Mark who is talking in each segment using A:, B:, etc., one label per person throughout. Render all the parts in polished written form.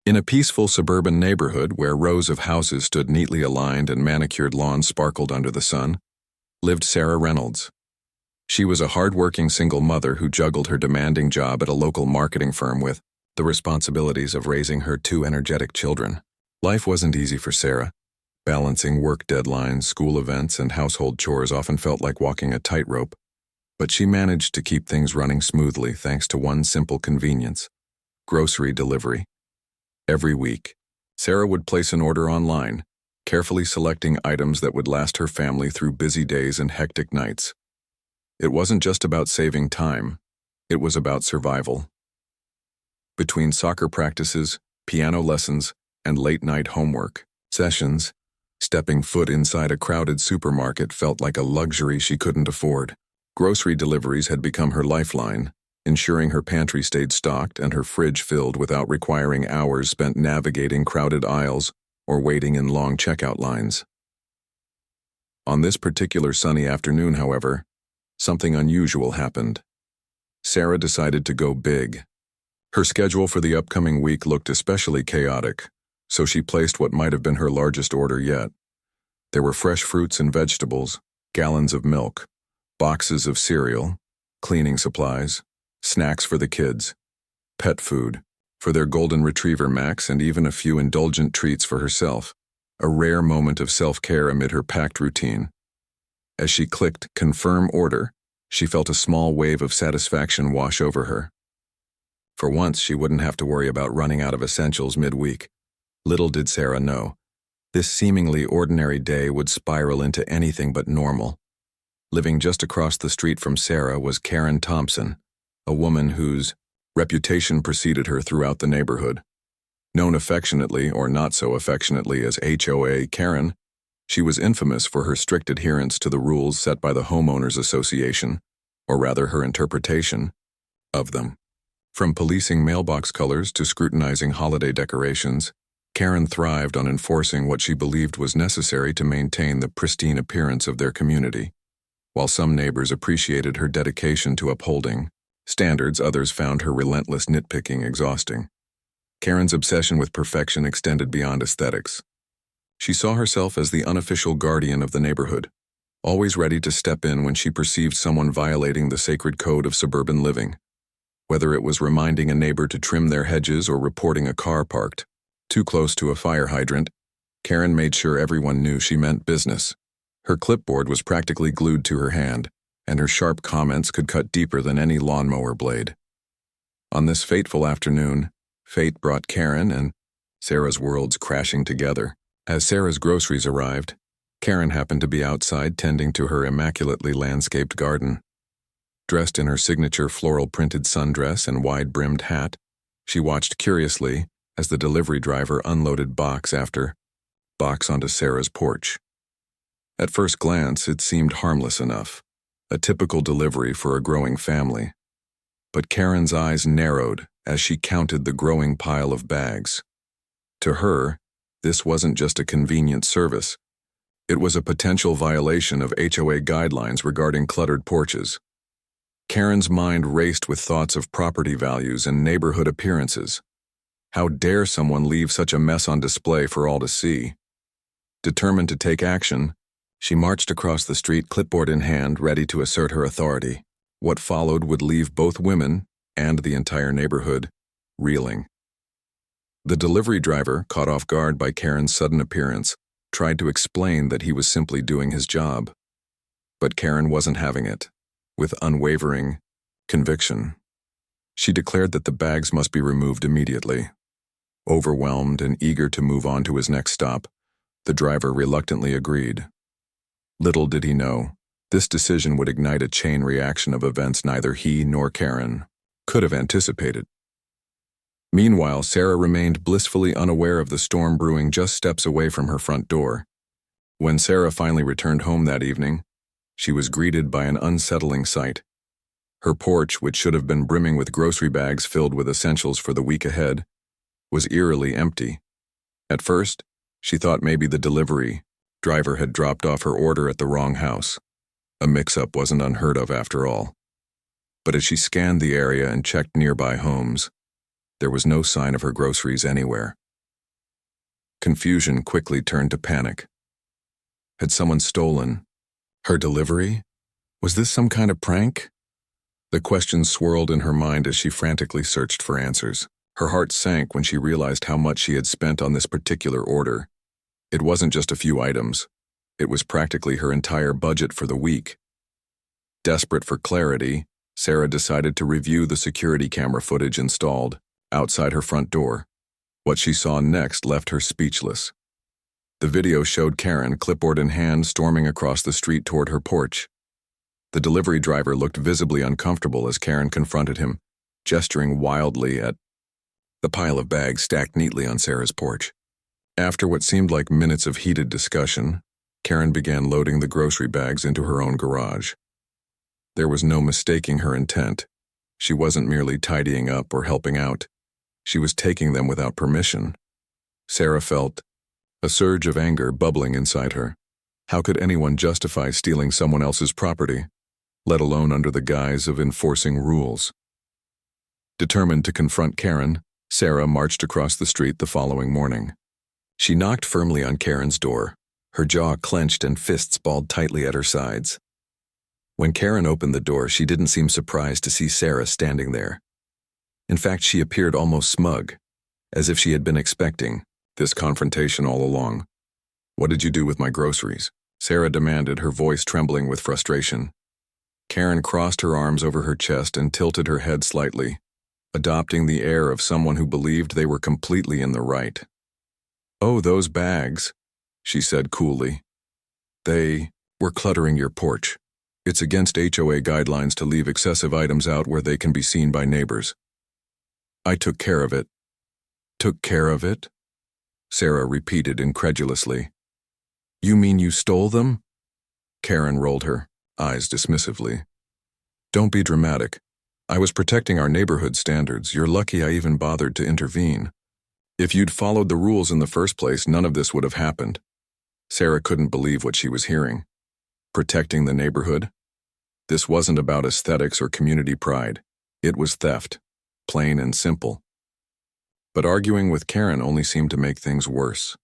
A: In a peaceful suburban neighborhood where rows of houses stood neatly aligned and manicured lawns sparkled under the sun, lived Sarah Reynolds. She was a hard-working single mother who juggled her demanding job at a local marketing firm with the responsibilities of raising her two energetic children. Life wasn't easy for Sarah. Balancing work deadlines, school events, and household chores often felt like walking a tightrope, but she managed to keep things running smoothly thanks to one simple convenience: grocery delivery. Every week, Sarah would place an order online, carefully selecting items that would last her family through busy days and hectic nights. It wasn't just about saving time, it was about survival. Between soccer practices, piano lessons, and late-night homework sessions, stepping foot inside a crowded supermarket felt like a luxury she couldn't afford. Grocery deliveries had become her lifeline, ensuring her pantry stayed stocked and her fridge filled without requiring hours spent navigating crowded aisles or waiting in long checkout lines. On this particular sunny afternoon, however, something unusual happened. Sarah decided to go big. Her schedule for the upcoming week looked especially chaotic, so she placed what might have been her largest order yet. There were fresh fruits and vegetables, gallons of milk, boxes of cereal, cleaning supplies, snacks for the kids, pet food for their golden retriever Max, and even a few indulgent treats for herself, a rare moment of self-care amid her packed routine. As she clicked Confirm Order, she felt a small wave of satisfaction wash over her. For once, she wouldn't have to worry about running out of essentials midweek. Little did Sarah know, this seemingly ordinary day would spiral into anything but normal. Living just across the street from Sarah was Karen Thompson, a woman whose reputation preceded her throughout the neighborhood. Known affectionately or not so affectionately as HOA Karen, she was infamous for her strict adherence to the rules set by the Homeowners Association, or rather her interpretation of them. From policing mailbox colors to scrutinizing holiday decorations, Karen thrived on enforcing what she believed was necessary to maintain the pristine appearance of their community. While some neighbors appreciated her dedication to upholding standards, others found her relentless nitpicking exhausting. Karen's obsession with perfection extended beyond aesthetics. She saw herself as the unofficial guardian of the neighborhood, always ready to step in when she perceived someone violating the sacred code of suburban living. Whether it was reminding a neighbor to trim their hedges or reporting a car parked too close to a fire hydrant, Karen made sure everyone knew she meant business. Her clipboard was practically glued to her hand, and her sharp comments could cut deeper than any lawnmower blade. On this fateful afternoon, fate brought Karen and Sarah's worlds crashing together. As Sarah's groceries arrived, Karen happened to be outside tending to her immaculately landscaped garden. Dressed in her signature floral-printed sundress and wide-brimmed hat, she watched curiously as the delivery driver unloaded box after box onto Sarah's porch. At first glance, it seemed harmless enough, a typical delivery for a growing family. But Karen's eyes narrowed as she counted the growing pile of bags. To her, this wasn't just a convenient service. It was a potential violation of HOA guidelines regarding cluttered porches. Karen's mind raced with thoughts of property values and neighborhood appearances. How dare someone leave such a mess on display for all to see? Determined to take action, she marched across the street, clipboard in hand, ready to assert her authority. What followed would leave both women, and the entire neighborhood, reeling. The delivery driver, caught off guard by Karen's sudden appearance, tried to explain that he was simply doing his job. But Karen wasn't having it. With unwavering conviction, she declared that the bags must be removed immediately. Overwhelmed and eager to move on to his next stop, the driver reluctantly agreed. Little did he know, this decision would ignite a chain reaction of events neither he nor Karen could have anticipated. Meanwhile, Sarah remained blissfully unaware of the storm brewing just steps away from her front door. When Sarah finally returned home that evening, she was greeted by an unsettling sight. Her porch, which should have been brimming with grocery bags filled with essentials for the week ahead, was eerily empty. At first, she thought maybe the delivery driver had dropped off her order at the wrong house. A mix-up wasn't unheard of after all. But as she scanned the area and checked nearby homes, There was no sign of her groceries anywhere. Confusion quickly turned to panic. Had someone stolen her delivery? Was this some kind of prank? The questions swirled in her mind as she frantically searched for answers. Her heart sank when she realized how much she had spent on this particular order. It wasn't just a few items. It was practically her entire budget for the week. Desperate for clarity, Sarah decided to review the security camera footage installed outside her front door. What she saw next left her speechless. The video showed Karen, clipboard in hand, storming across the street toward her porch. The delivery driver looked visibly uncomfortable as Karen confronted him, gesturing wildly at the pile of bags stacked neatly on Sarah's porch. After what seemed like minutes of heated discussion, Karen began loading the grocery bags into her own garage. There was no mistaking her intent. She wasn't merely tidying up or helping out. She was taking them without permission. Sarah felt a surge of anger bubbling inside her. How could anyone justify stealing someone else's property, let alone under the guise of enforcing rules? Determined to confront Karen, Sarah marched across the street the following morning. She knocked firmly on Karen's door, her jaw clenched and fists balled tightly at her sides. When Karen opened the door, she didn't seem surprised to see Sarah standing there. In fact, she appeared almost smug, as if she had been expecting this confrontation all along. "What did you do with my groceries?" Sarah demanded, her voice trembling with frustration. Karen crossed her arms over her chest and tilted her head slightly, adopting the air of someone who believed they were completely in the right. "Oh, those bags," she said coolly. "They were cluttering your porch. It's against HOA guidelines to leave excessive items out where they can be seen by neighbors. I took care of it." "Took care of it?" Sarah repeated incredulously. "You mean you stole them?" Karen rolled her eyes dismissively. "Don't be dramatic. I was protecting our neighborhood standards. You're lucky I even bothered to intervene. If you'd followed the rules in the first place, none of this would have happened." Sarah couldn't believe what she was hearing. Protecting the neighborhood? This wasn't about aesthetics or community pride. It was theft, plain and simple. But arguing with Karen only seemed to make things worse.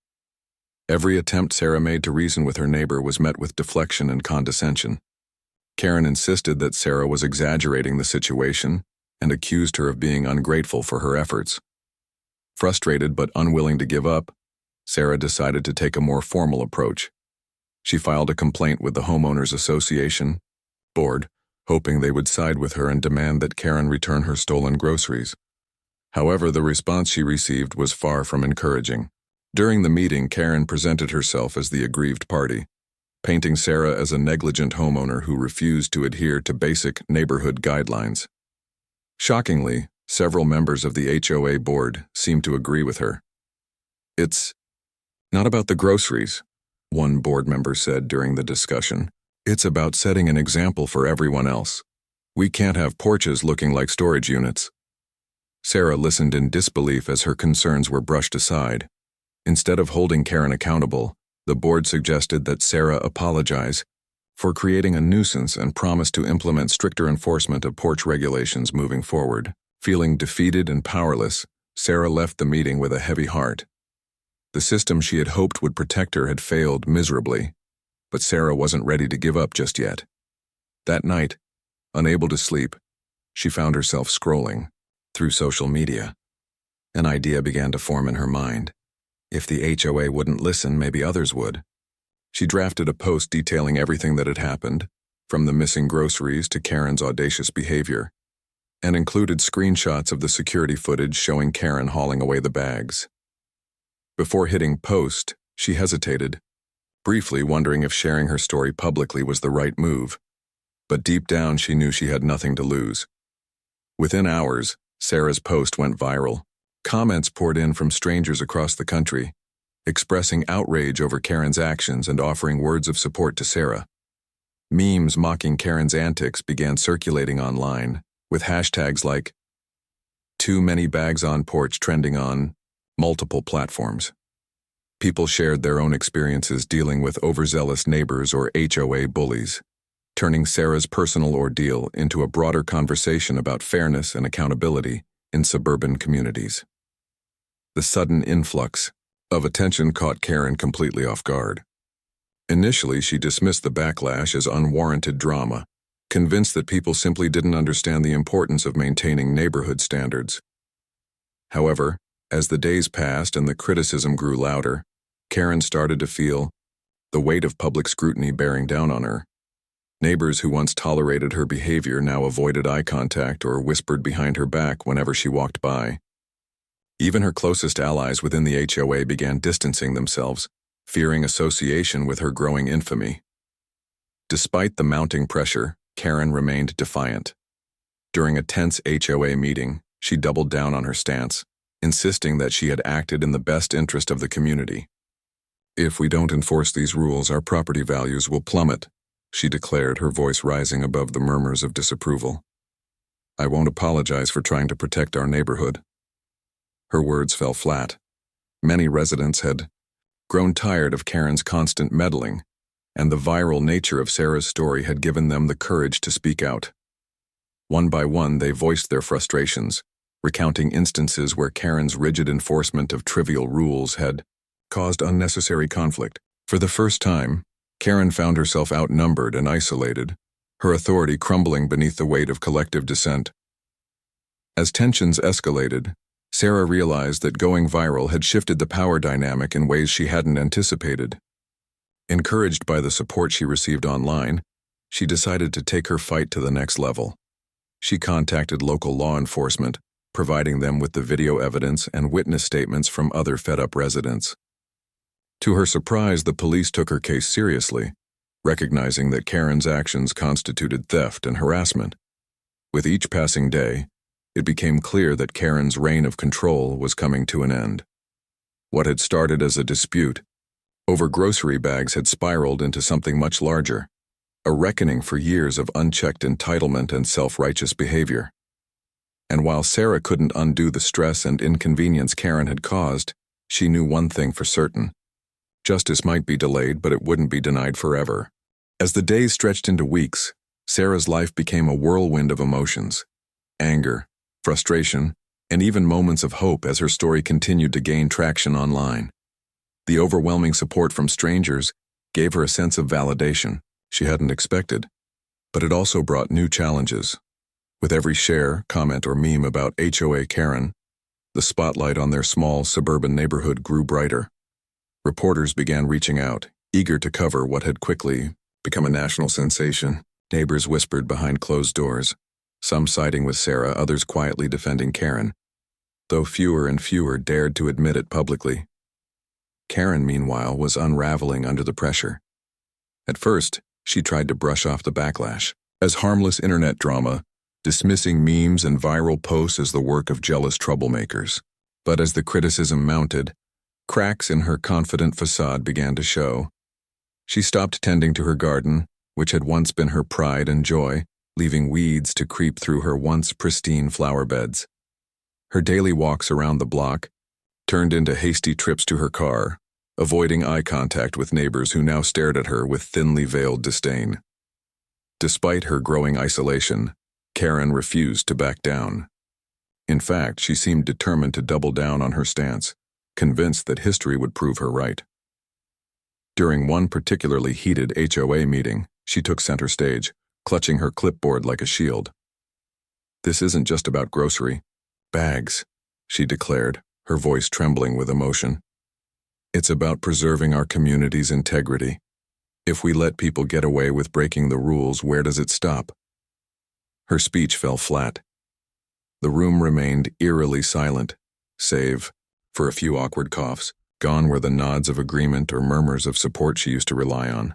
A: Every attempt Sarah made to reason with her neighbor was met with deflection and condescension. Karen insisted that Sarah was exaggerating the situation and accused her of being ungrateful for her efforts. Frustrated but unwilling to give up, Sarah decided to take a more formal approach. She filed a complaint with the Homeowners Association board, hoping they would side with her and demand that Karen return her stolen groceries. However, the response she received was far from encouraging. During the meeting, Karen presented herself as the aggrieved party, painting Sarah as a negligent homeowner who refused to adhere to basic neighborhood guidelines. Shockingly, several members of the HOA board seemed to agree with her. "It's not about the groceries," one board member said during the discussion. "It's about setting an example for everyone else. We can't have porches looking like storage units." Sarah listened in disbelief as her concerns were brushed aside. Instead of holding Karen accountable, the board suggested that Sarah apologize for creating a nuisance and promise to implement stricter enforcement of porch regulations moving forward. Feeling defeated and powerless, Sarah left the meeting with a heavy heart. The system she had hoped would protect her had failed miserably, but Sarah wasn't ready to give up just yet. That night, unable to sleep, she found herself scrolling through social media. An idea began to form in her mind. If the HOA wouldn't listen, maybe others would. She drafted a post detailing everything that had happened, from the missing groceries to Karen's audacious behavior, and included screenshots of the security footage showing Karen hauling away the bags. Before hitting post, she hesitated, briefly wondering if sharing her story publicly was the right move. But deep down, she knew she had nothing to lose. Within hours, Sarah's post went viral. Comments poured in from strangers across the country, expressing outrage over Karen's actions and offering words of support to Sarah. Memes mocking Karen's antics began circulating online, with hashtags like "too many bags on porch" trending on multiple platforms. People shared their own experiences dealing with overzealous neighbors or HOA bullies, turning Sarah's personal ordeal into a broader conversation about fairness and accountability in suburban communities. The sudden influx of attention caught Karen completely off guard. Initially, she dismissed the backlash as unwarranted drama, convinced that people simply didn't understand the importance of maintaining neighborhood standards. However, as the days passed and the criticism grew louder, Karen started to feel the weight of public scrutiny bearing down on her. Neighbors who once tolerated her behavior now avoided eye contact or whispered behind her back whenever she walked by. Even her closest allies within the HOA began distancing themselves, fearing association with her growing infamy. Despite the mounting pressure, Karen remained defiant. During a tense HOA meeting, she doubled down on her stance, insisting that she had acted in the best interest of the community. "If we don't enforce these rules, our property values will plummet," she declared, her voice rising above the murmurs of disapproval. "I won't apologize for trying to protect our neighborhood." Her words fell flat. Many residents had grown tired of Karen's constant meddling, and the viral nature of Sarah's story had given them the courage to speak out. One by one, they voiced their frustrations, recounting instances where Karen's rigid enforcement of trivial rules had caused unnecessary conflict. For the first time, Karen found herself outnumbered and isolated, her authority crumbling beneath the weight of collective dissent. As tensions escalated, Sarah realized that going viral had shifted the power dynamic in ways she hadn't anticipated. Encouraged by the support she received online, she decided to take her fight to the next level. She contacted local law enforcement, providing them with the video evidence and witness statements from other fed-up residents. To her surprise, the police took her case seriously, recognizing that Karen's actions constituted theft and harassment. With each passing day, it became clear that Karen's reign of control was coming to an end. What had started as a dispute over grocery bags had spiraled into something much larger, a reckoning for years of unchecked entitlement and self-righteous behavior. And while Sarah couldn't undo the stress and inconvenience Karen had caused, she knew one thing for certain. Justice might be delayed, but it wouldn't be denied forever. As the days stretched into weeks, Sarah's life became a whirlwind of emotions: anger, frustration, and even moments of hope as her story continued to gain traction online. The overwhelming support from strangers gave her a sense of validation she hadn't expected, but it also brought new challenges. With every share, comment, or meme about HOA Karen, the spotlight on their small suburban neighborhood grew brighter. Reporters began reaching out, eager to cover what had quickly become a national sensation. Neighbors whispered behind closed doors, some siding with Sarah, others quietly defending Karen, though fewer and fewer dared to admit it publicly. Karen, meanwhile, was unraveling under the pressure. At first, she tried to brush off the backlash as harmless internet drama, dismissing memes and viral posts as the work of jealous troublemakers. But as the criticism mounted, cracks in her confident facade began to show. She stopped tending to her garden, which had once been her pride and joy, leaving weeds to creep through her once pristine flower beds. Her daily walks around the block turned into hasty trips to her car, avoiding eye contact with neighbors who now stared at her with thinly veiled disdain. Despite her growing isolation, Karen refused to back down. In fact, she seemed determined to double down on her stance, convinced that history would prove her right. During one particularly heated HOA meeting, she took center stage, clutching her clipboard like a shield. "This isn't just about grocery bags," she declared, her voice trembling with emotion. "It's about preserving our community's integrity. If we let people get away with breaking the rules, where does it stop?" Her speech fell flat. The room remained eerily silent, save for a few awkward coughs. Gone were the nods of agreement or murmurs of support she used to rely on.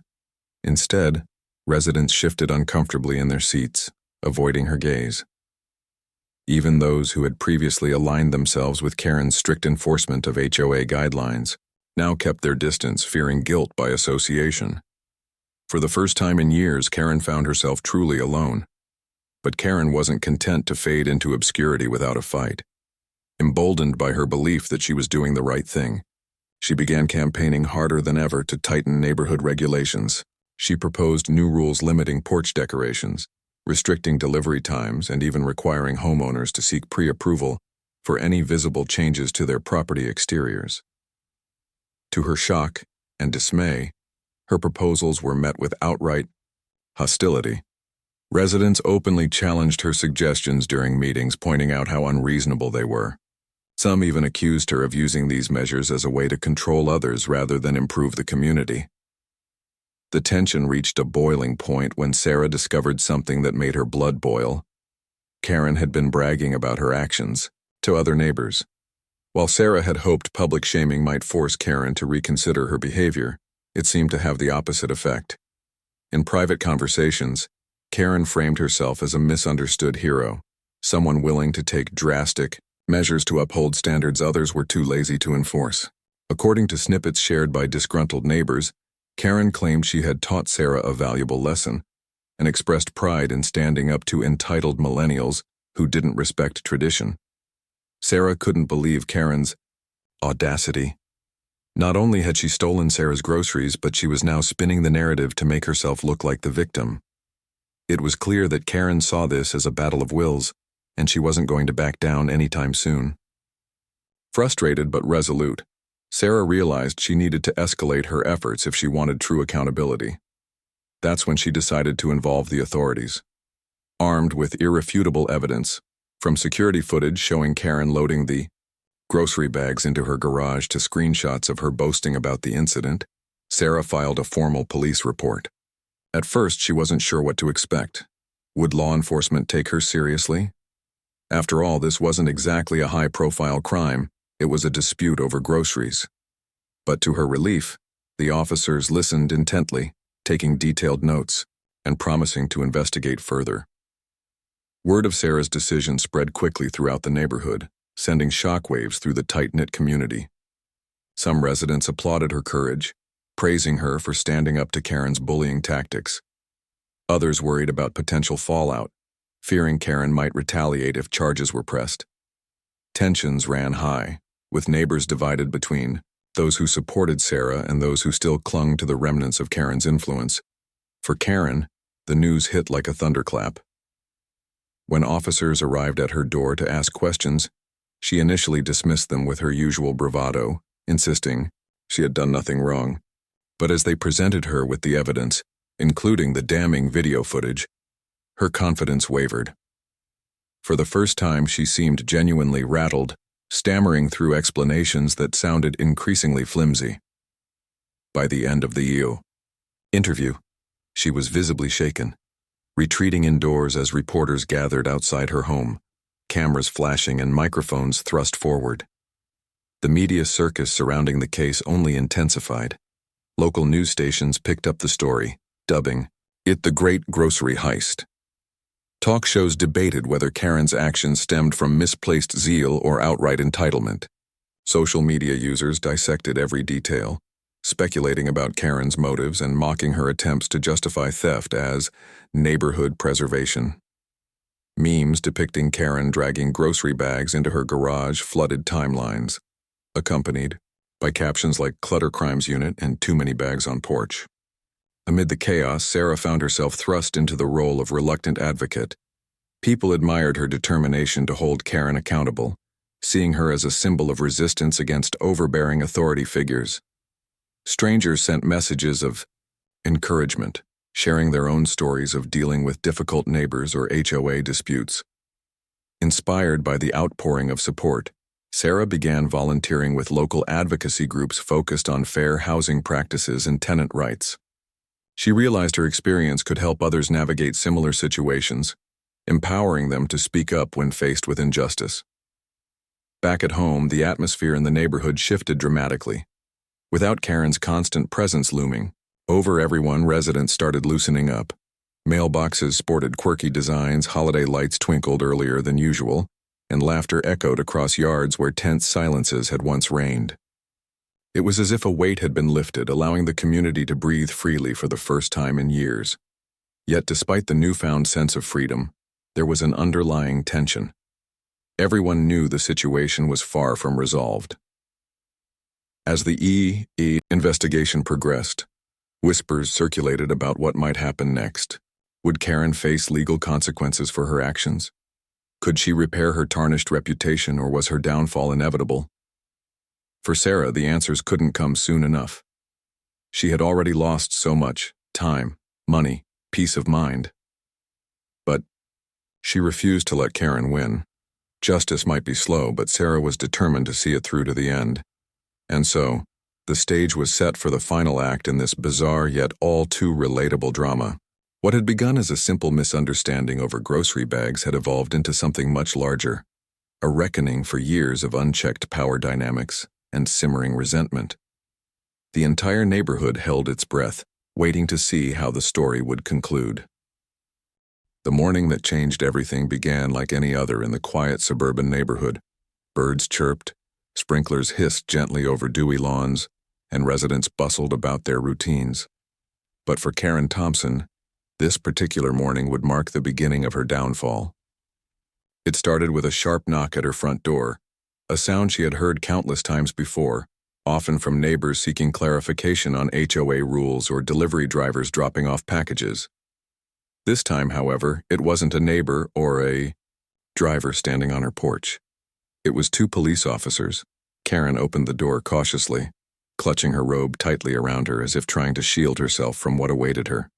A: Instead, residents shifted uncomfortably in their seats, avoiding her gaze. Even those who had previously aligned themselves with Karen's strict enforcement of HOA guidelines now kept their distance, fearing guilt by association. For the first time in years, Karen found herself truly alone. But Karen wasn't content to fade into obscurity without a fight. Emboldened by her belief that she was doing the right thing, she began campaigning harder than ever to tighten neighborhood regulations. She proposed new rules limiting porch decorations, restricting delivery times and even requiring homeowners to seek pre-approval for any visible changes to their property exteriors. To her shock and dismay, her proposals were met with outright hostility. Residents openly challenged her suggestions during meetings, pointing out how unreasonable they were. Some even accused her of using these measures as a way to control others rather than improve the community. The tension reached a boiling point when Sarah discovered something that made her blood boil. Karen had been bragging about her actions to other neighbors. While Sarah had hoped public shaming might force Karen to reconsider her behavior, it seemed to have the opposite effect. In private conversations, Karen framed herself as a misunderstood hero, someone willing to take drastic measures to uphold standards others were too lazy to enforce. According to snippets shared by disgruntled neighbors, Karen claimed she had taught Sarah a valuable lesson and expressed pride in standing up to entitled millennials who didn't respect tradition. Sarah couldn't believe Karen's audacity. Not only had she stolen Sarah's groceries, but she was now spinning the narrative to make herself look like the victim. It was clear that Karen saw this as a battle of wills, and she wasn't going to back down anytime soon. Frustrated but resolute, Sarah realized she needed to escalate her efforts if she wanted true accountability. That's when she decided to involve the authorities. Armed with irrefutable evidence, from security footage showing Karen loading the grocery bags into her garage to screenshots of her boasting about the incident, Sarah filed a formal police report. At first, she wasn't sure what to expect. Would law enforcement take her seriously? After all, this wasn't exactly a high-profile crime. It was a dispute over groceries. But to her relief, the officers listened intently, taking detailed notes and promising to investigate further. Word of Sarah's decision spread quickly throughout the neighborhood, sending shockwaves through the tight-knit community. Some residents applauded her courage, praising her for standing up to Karen's bullying tactics. Others worried about potential fallout, fearing Karen might retaliate if charges were pressed. Tensions ran high, with neighbors divided between those who supported Sarah and those who still clung to the remnants of Karen's influence. For Karen, the news hit like a thunderclap. When officers arrived at her door to ask questions, she initially dismissed them with her usual bravado, insisting she had done nothing wrong. But as they presented her with the evidence, including the damning video footage, her confidence wavered. For the first time, she seemed genuinely rattled, stammering through explanations that sounded increasingly flimsy. By the end of the interview, she was visibly shaken, retreating indoors as reporters gathered outside her home, cameras flashing and microphones thrust forward. The media circus surrounding the case only intensified. Local news stations picked up the story, dubbing it the Great Grocery Heist. Talk shows debated whether Karen's actions stemmed from misplaced zeal or outright entitlement. Social media users dissected every detail, speculating about Karen's motives and mocking her attempts to justify theft as neighborhood preservation. Memes depicting Karen dragging grocery bags into her garage flooded timelines, accompanied by captions like "Clutter Crimes Unit" and "Too many bags on porch." Amid the chaos, Sarah found herself thrust into the role of reluctant advocate. People admired her determination to hold Karen accountable, seeing her as a symbol of resistance against overbearing authority figures. Strangers sent messages of encouragement, sharing their own stories of dealing with difficult neighbors or HOA disputes. Inspired by the outpouring of support, Sarah began volunteering with local advocacy groups focused on fair housing practices and tenant rights. She realized her experience could help others navigate similar situations, empowering them to speak up when faced with injustice. Back at home, the atmosphere in the neighborhood shifted dramatically. Without Karen's constant presence looming over everyone, residents started loosening up. Mailboxes sported quirky designs, holiday lights twinkled earlier than usual, and laughter echoed across yards where tense silences had once reigned. It was as if a weight had been lifted, allowing the community to breathe freely for the first time in years. Yet despite the newfound sense of freedom, there was an underlying tension. Everyone knew the situation was far from resolved. As the investigation progressed, whispers circulated about what might happen next. Would Karen face legal consequences for her actions? Could she repair her tarnished reputation, or was her downfall inevitable? For Sarah, the answers couldn't come soon enough. She had already lost so much: time, money, peace of mind. But she refused to let Karen win. Justice might be slow, but Sarah was determined to see it through to the end. And so, the stage was set for the final act in this bizarre yet all too relatable drama. What had begun as a simple misunderstanding over grocery bags had evolved into something much larger, a reckoning for years of unchecked power dynamics and simmering resentment. The entire neighborhood held its breath, waiting to see how the story would conclude. The morning that changed everything began like any other in the quiet suburban neighborhood. Birds chirped, sprinklers hissed gently over dewy lawns, and residents bustled about their routines. But for Karen Thompson, this particular morning would mark the beginning of her downfall. It started with a sharp knock at her front door, a sound she had heard countless times before, often from neighbors seeking clarification on HOA rules or delivery drivers dropping off packages. This time, however, it wasn't a neighbor or a driver standing on her porch. It was two police officers. Karen opened the door cautiously, clutching her robe tightly around her as if trying to shield herself from what awaited her.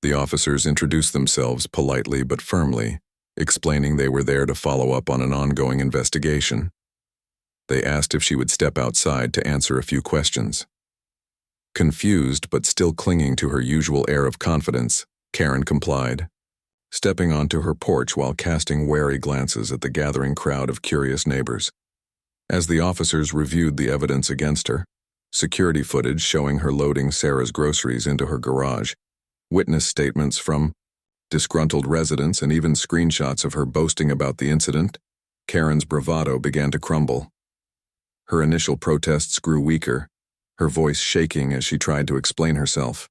A: The officers introduced themselves politely but firmly, explaining they were there to follow up on an ongoing investigation. They asked if she would step outside to answer a few questions. Confused but still clinging to her usual air of confidence, Karen complied, stepping onto her porch while casting wary glances at the gathering crowd of curious neighbors. As the officers reviewed the evidence against her, security footage showing her loading Sarah's groceries into her garage, witness statements from disgruntled residents, and even screenshots of her boasting about the incident, Karen's bravado began to crumble. Her initial protests grew weaker, her voice shaking as she tried to explain herself.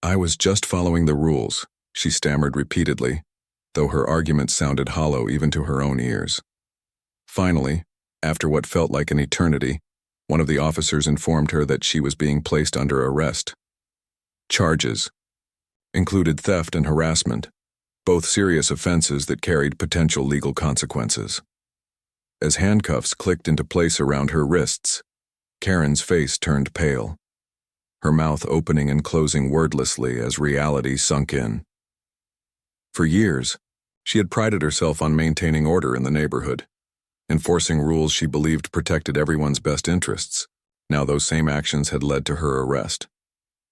A: "I was just following the rules," she stammered repeatedly, though her arguments sounded hollow even to her own ears. Finally, after what felt like an eternity, one of the officers informed her that she was being placed under arrest. Charges included theft and harassment, both serious offenses that carried potential legal consequences. As handcuffs clicked into place around her wrists, Karen's face turned pale, her mouth opening and closing wordlessly as reality sunk in. For years, she had prided herself on maintaining order in the neighborhood, enforcing rules she believed protected everyone's best interests. Now those same actions had led to her arrest.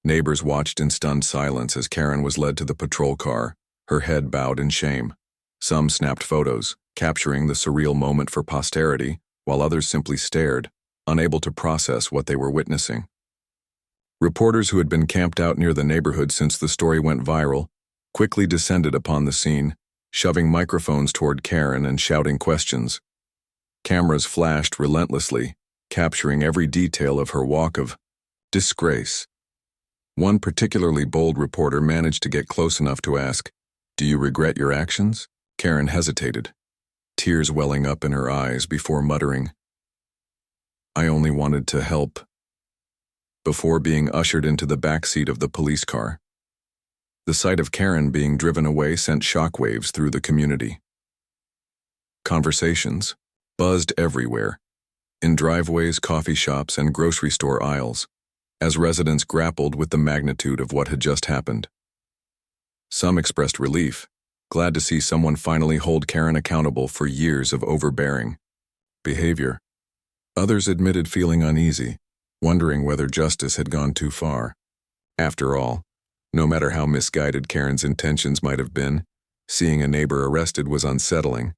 A: Neighbors watched in stunned silence as Karen was led to the patrol car, her head bowed in shame. Some snapped photos, capturing the surreal moment for posterity, while others simply stared, unable to process what they were witnessing. Reporters who had been camped out near the neighborhood since the story went viral quickly descended upon the scene, shoving microphones toward Karen and shouting questions. Cameras flashed relentlessly, capturing every detail of her walk of disgrace. One particularly bold reporter managed to get close enough to ask, "Do you regret your actions?" Karen hesitated, tears welling up in her eyes before muttering, "I only wanted to help," before being ushered into the backseat of the police car. The sight of Karen being driven away sent shockwaves through the community. Conversations buzzed everywhere, in driveways, coffee shops, and grocery store aisles, as residents grappled with the magnitude of what had just happened. Some expressed relief, glad to see someone finally hold Karen accountable for years of overbearing behavior. Others admitted feeling uneasy, wondering whether justice had gone too far. After all, no matter how misguided Karen's intentions might have been, seeing a neighbor arrested was unsettling.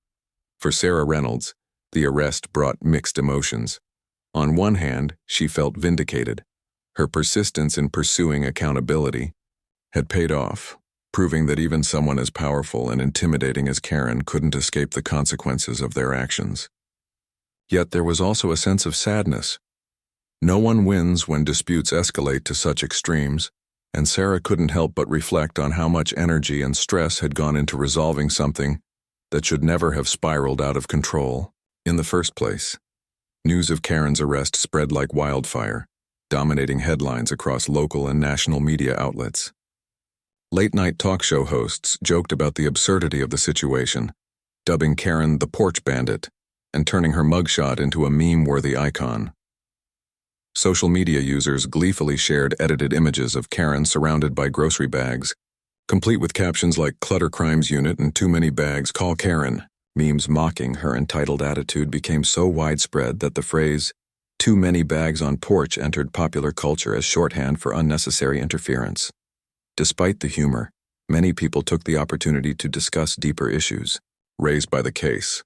A: For Sarah Reynolds, the arrest brought mixed emotions. On one hand, she felt vindicated. Her persistence in pursuing accountability had paid off, proving that even someone as powerful and intimidating as Karen couldn't escape the consequences of their actions. Yet there was also a sense of sadness. No one wins when disputes escalate to such extremes, and Sarah couldn't help but reflect on how much energy and stress had gone into resolving something that should never have spiraled out of control in the first place. News of Karen's arrest spread like wildfire, dominating headlines across local and national media outlets. Late-night talk show hosts joked about the absurdity of the situation, dubbing Karen the Porch Bandit and turning her mugshot into a meme-worthy icon. Social media users gleefully shared edited images of Karen surrounded by grocery bags, complete with captions like "Clutter Crimes Unit" and "Too many bags, call Karen." Memes mocking her entitled attitude became so widespread that the phrase, "too many bags on porch" entered popular culture as shorthand for unnecessary interference. Despite the humor, many people took the opportunity to discuss deeper issues raised by the case.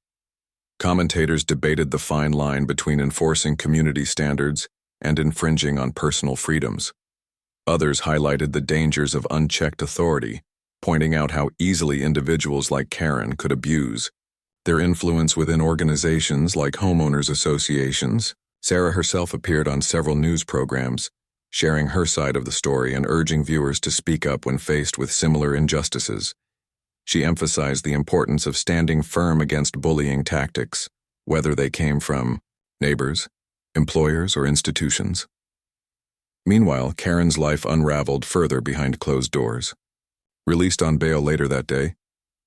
A: Commentators debated the fine line between enforcing community standards and infringing on personal freedoms. Others highlighted the dangers of unchecked authority, pointing out how easily individuals like Karen could abuse their influence within organizations like homeowners associations. Sarah herself appeared on several news programs, sharing her side of the story and urging viewers to speak up when faced with similar injustices. She emphasized the importance of standing firm against bullying tactics, whether they came from neighbors, employers, or institutions. Meanwhile, Karen's life unraveled further behind closed doors. Released on bail later that day,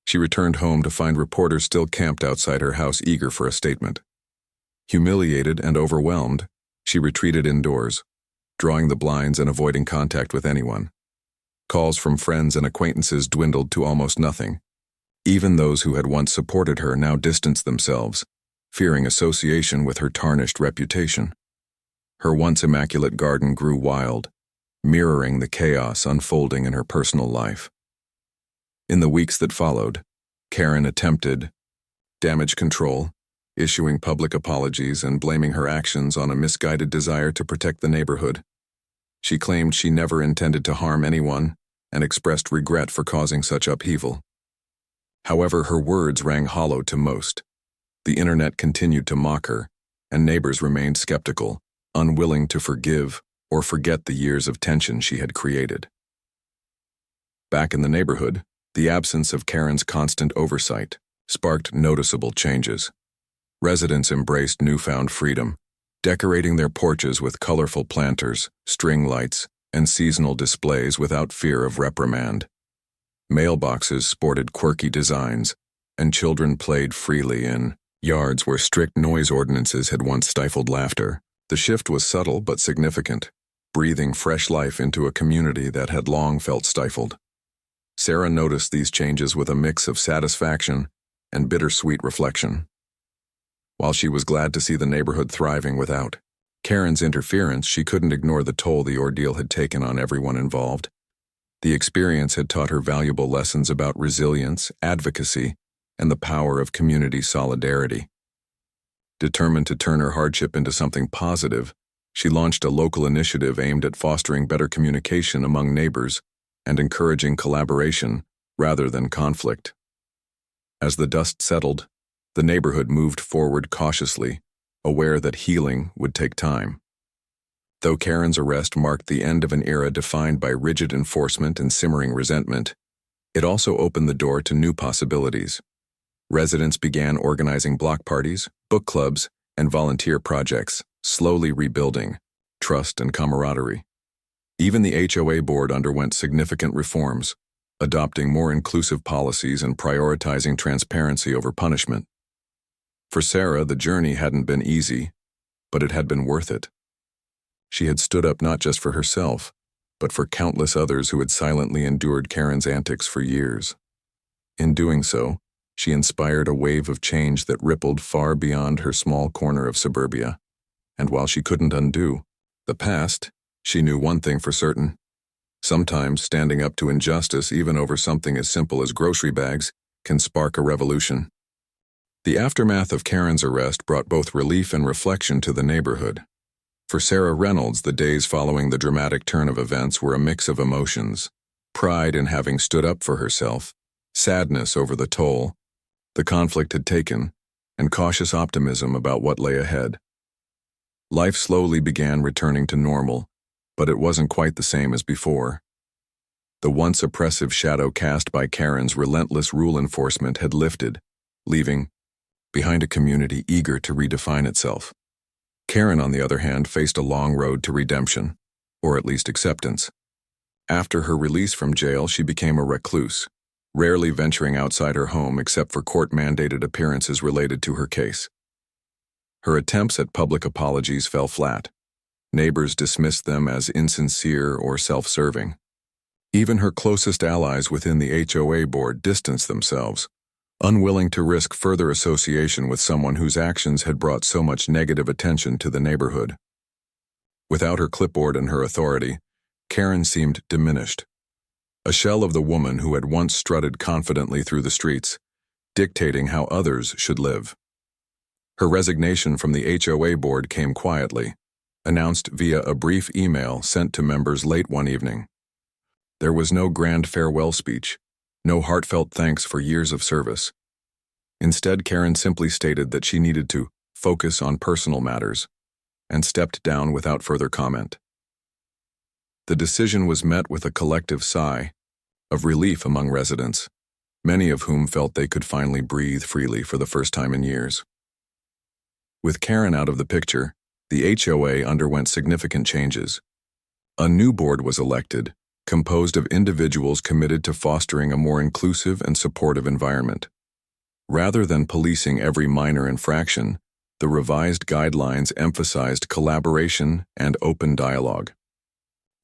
A: she returned home to find reporters still camped outside her house eager for a statement. Humiliated and overwhelmed, she retreated indoors, drawing the blinds and avoiding contact with anyone. Calls from friends and acquaintances dwindled to almost nothing. Even those who had once supported her now distanced themselves, fearing association with her tarnished reputation. Her once immaculate garden grew wild, mirroring the chaos unfolding in her personal life. In the weeks that followed, Karen attempted damage control, issuing public apologies and blaming her actions on a misguided desire to protect the neighborhood. She claimed she never intended to harm anyone and expressed regret for causing such upheaval. However, her words rang hollow to most. The internet continued to mock her, and neighbors remained skeptical, unwilling to forgive or forget the years of tension she had created. Back in the neighborhood, the absence of Karen's constant oversight sparked noticeable changes. Residents embraced newfound freedom, decorating their porches with colorful planters, string lights, and seasonal displays without fear of reprimand. Mailboxes sported quirky designs, and children played freely in yards where strict noise ordinances had once stifled laughter. The shift was subtle but significant, breathing fresh life into a community that had long felt stifled. Sarah noticed these changes with a mix of satisfaction and bittersweet reflection. While she was glad to see the neighborhood thriving without Karen's interference, she couldn't ignore the toll the ordeal had taken on everyone involved. The experience had taught her valuable lessons about resilience, advocacy, and the power of community solidarity. Determined to turn her hardship into something positive, she launched a local initiative aimed at fostering better communication among neighbors and encouraging collaboration rather than conflict. As the dust settled, the neighborhood moved forward cautiously, aware that healing would take time. Though Karen's arrest marked the end of an era defined by rigid enforcement and simmering resentment, it also opened the door to new possibilities. Residents began organizing block parties, book clubs, and volunteer projects, slowly rebuilding trust and camaraderie. Even the HOA board underwent significant reforms, adopting more inclusive policies and prioritizing transparency over punishment. For Sarah, the journey hadn't been easy, but it had been worth it. She had stood up not just for herself, but for countless others who had silently endured Karen's antics for years. In doing so, she inspired a wave of change that rippled far beyond her small corner of suburbia. And while she couldn't undo the past, she knew one thing for certain. Sometimes standing up to injustice, even over something as simple as grocery bags, can spark a revolution. The aftermath of Karen's arrest brought both relief and reflection to the neighborhood. For Sarah Reynolds, the days following the dramatic turn of events were a mix of emotions: pride in having stood up for herself, sadness over the toll the conflict had taken, and cautious optimism about what lay ahead. Life slowly began returning to normal, but it wasn't quite the same as before. The once oppressive shadow cast by Karen's relentless rule enforcement had lifted, leaving behind a community eager to redefine itself. Karen, on the other hand, faced a long road to redemption, or at least acceptance. After her release from jail, she became a recluse, rarely venturing outside her home except for court-mandated appearances related to her case. Her attempts at public apologies fell flat. Neighbors dismissed them as insincere or self-serving. Even her closest allies within the HOA board distanced themselves, unwilling to risk further association with someone whose actions had brought so much negative attention to the neighborhood. Without her clipboard and her authority, Karen seemed diminished, a shell of the woman who had once strutted confidently through the streets, dictating how others should live. Her resignation from the HOA board came quietly, announced via a brief email sent to members late one evening. There was no grand farewell speech, no heartfelt thanks for years of service. Instead, Karen simply stated that she needed to focus on personal matters and stepped down without further comment. The decision was met with a collective sigh of relief among residents, many of whom felt they could finally breathe freely for the first time in years. With Karen out of the picture, the HOA underwent significant changes. A new board was elected, composed of individuals committed to fostering a more inclusive and supportive environment. Rather than policing every minor infraction, the revised guidelines emphasized collaboration and open dialogue.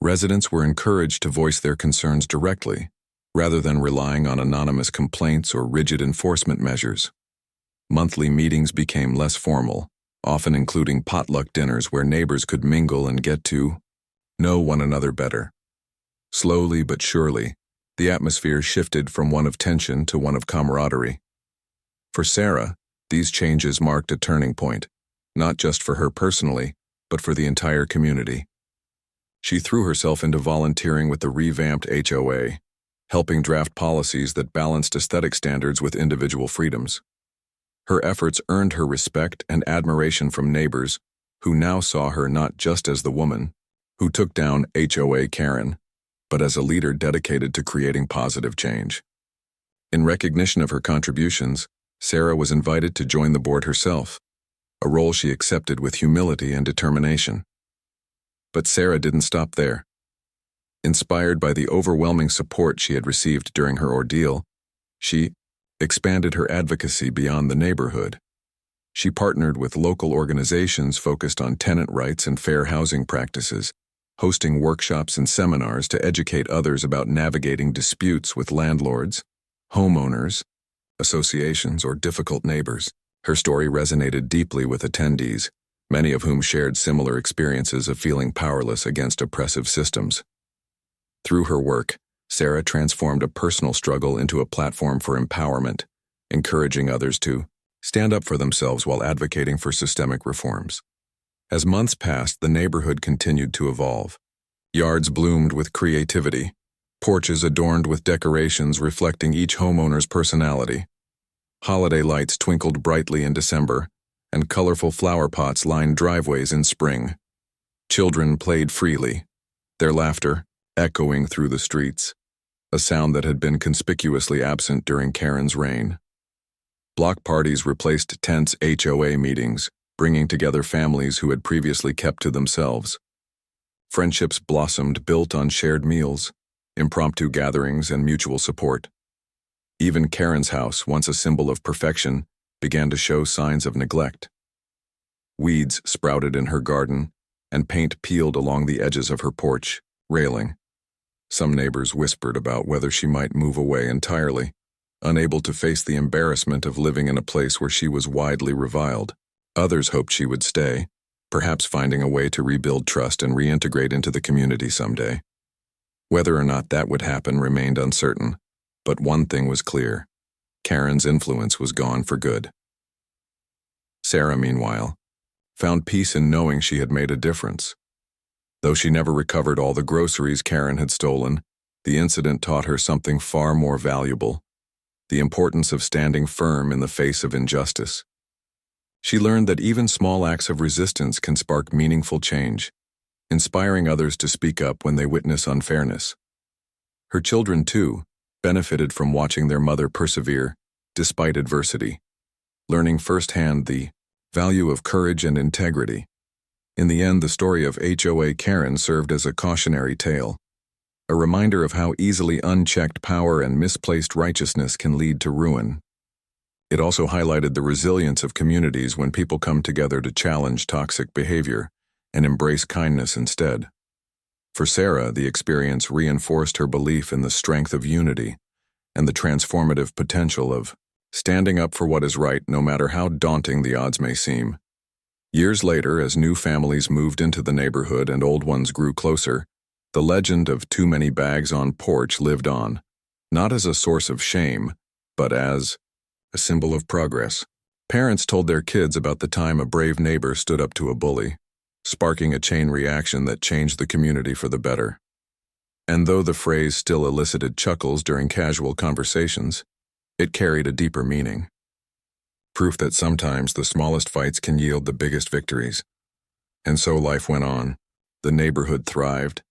A: Residents were encouraged to voice their concerns directly, rather than relying on anonymous complaints or rigid enforcement measures. Monthly meetings became less formal, often including potluck dinners where neighbors could mingle and get to know one another better. Slowly but surely, the atmosphere shifted from one of tension to one of camaraderie. For Sarah, these changes marked a turning point, not just for her personally, but for the entire community. She threw herself into volunteering with the revamped HOA, helping draft policies that balanced aesthetic standards with individual freedoms. Her efforts earned her respect and admiration from neighbors, who now saw her not just as the woman who took down HOA Karen, but as a leader dedicated to creating positive change. In recognition of her contributions, Sarah was invited to join the board herself, a role she accepted with humility and determination. But Sarah didn't stop there. Inspired by the overwhelming support she had received during her ordeal, she expanded her advocacy beyond the neighborhood. She partnered with local organizations focused on tenant rights and fair housing practices, hosting workshops and seminars to educate others about navigating disputes with landlords, homeowners, associations, or difficult neighbors. Her story resonated deeply with attendees, many of whom shared similar experiences of feeling powerless against oppressive systems. Through her work, Sarah transformed a personal struggle into a platform for empowerment, encouraging others to stand up for themselves while advocating for systemic reforms. As months passed, the neighborhood continued to evolve. Yards bloomed with creativity, porches adorned with decorations reflecting each homeowner's personality. Holiday lights twinkled brightly in December, and colorful flower pots lined driveways in spring. Children played freely, their laughter echoing through the streets, a sound that had been conspicuously absent during Karen's reign. Block parties replaced tense HOA meetings, bringing together families who had previously kept to themselves. Friendships blossomed, built on shared meals, impromptu gatherings, and mutual support. Even Karen's house, once a symbol of perfection, began to show signs of neglect. Weeds sprouted in her garden, and paint peeled along the edges of her porch railing. Some neighbors whispered about whether she might move away entirely, unable to face the embarrassment of living in a place where she was widely reviled. Others hoped she would stay, perhaps finding a way to rebuild trust and reintegrate into the community someday. Whether or not that would happen remained uncertain, but one thing was clear: Karen's influence was gone for good. Sarah, meanwhile, found peace in knowing she had made a difference. Though she never recovered all the groceries Karen had stolen, the incident taught her something far more valuable: the importance of standing firm in the face of injustice. She learned that even small acts of resistance can spark meaningful change, inspiring others to speak up when they witness unfairness. Her children, too, benefited from watching their mother persevere despite adversity, learning firsthand the value of courage and integrity. In the end, the story of HOA Karen served as a cautionary tale. a reminder of how easily unchecked power and misplaced righteousness can lead to ruin. It also highlighted the resilience of communities when people come together to challenge toxic behavior and embrace kindness instead. For Sarah, the experience reinforced her belief in the strength of unity and the transformative potential of standing up for what is right no matter how daunting the odds may seem. Years later, as new families moved into the neighborhood and old ones grew closer, the legend of too many bags on porch lived on, not as a source of shame, but as a symbol of progress. Parents told their kids about the time a brave neighbor stood up to a bully, sparking a chain reaction that changed the community for the better. And though the phrase still elicited chuckles during casual conversations, it carried a deeper meaning. Proof that sometimes the smallest fights can yield the biggest victories. And so life went on. The neighborhood thrived,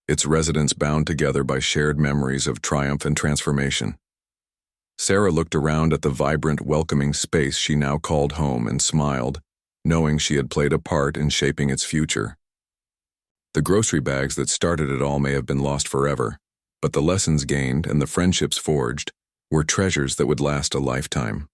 A: its residents bound together by shared memories of triumph and transformation. Sarah looked around at the vibrant, welcoming space she now called home and smiled, knowing she had played a part in shaping its future. The grocery bags that started it all may have been lost forever, but the lessons gained and the friendships forged were treasures that would last a lifetime.